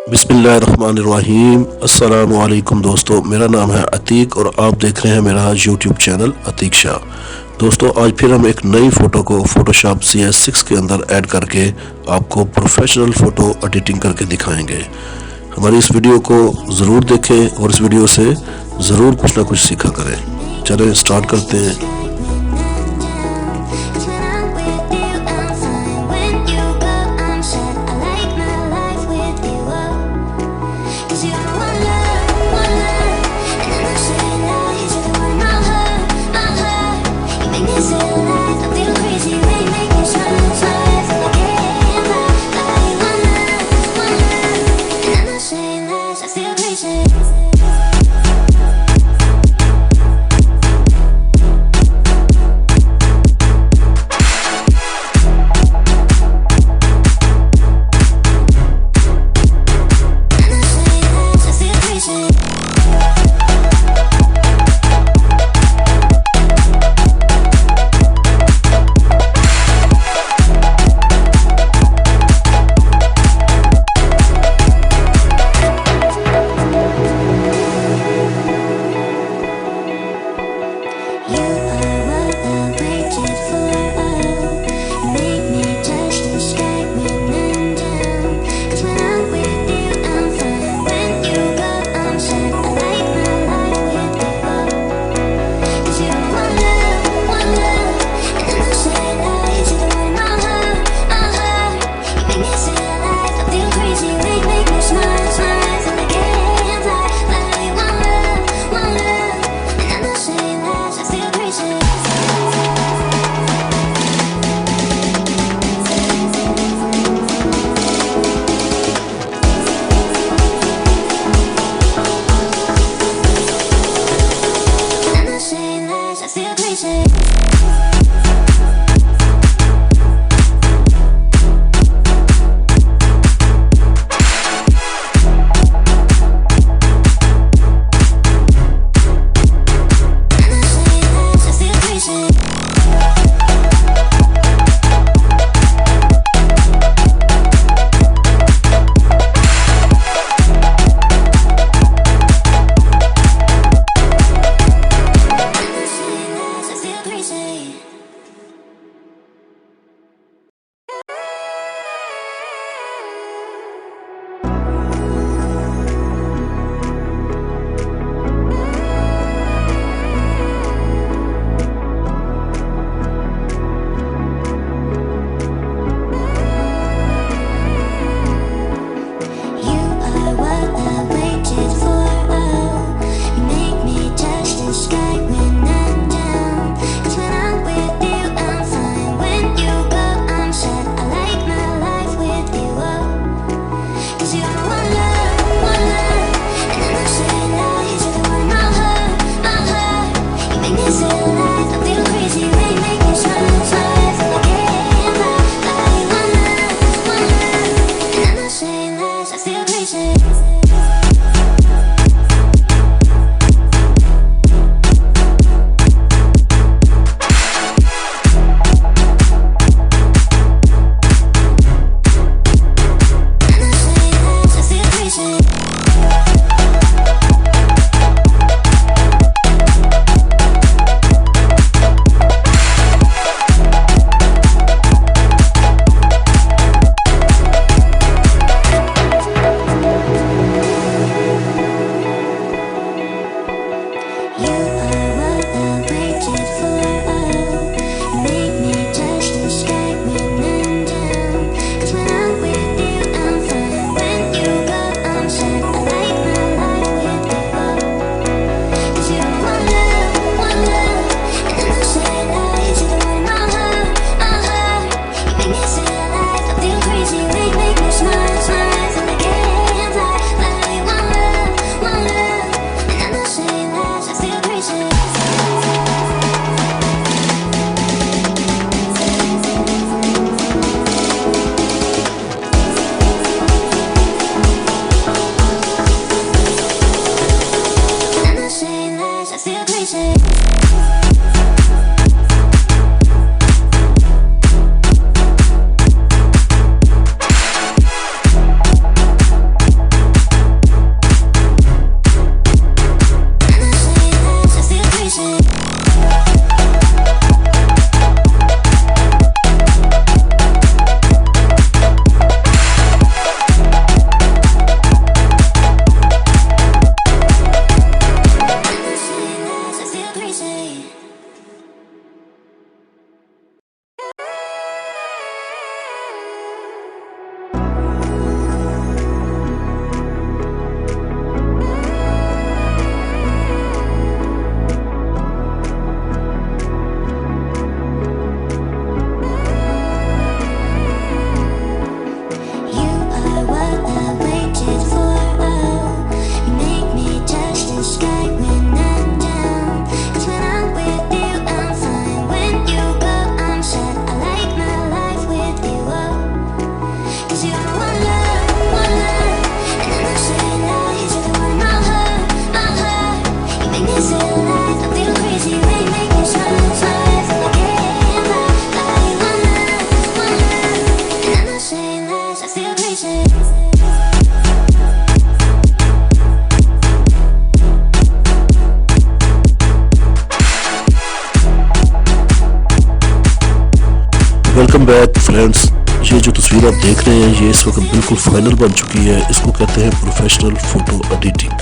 बिस्मिल्लाहिर्रहमानिर्रहीम। अस्सलामु अलैकुम दोस्तों, मेरा नाम है अतीक और आप देख रहे हैं मेरा यूट्यूब चैनल अतीक शाह। दोस्तों, आज फिर हम एक नई फ़ोटो को फ़ोटोशॉप cs6 के अंदर ऐड करके आपको प्रोफेशनल फ़ोटो एडिटिंग करके दिखाएंगे। हमारी इस वीडियो को ज़रूर देखें और इस वीडियो से ज़रूर कुछ ना कुछ सीखा करें। चलें स्टार्ट करते हैं। Welcome back friends. ये जो तस्वीर आप देख रहे हैं ये इस वक्त बिल्कुल फाइनल बन चुकी है। इसको कहते हैं प्रोफेशनल फोटो एडिटिंग।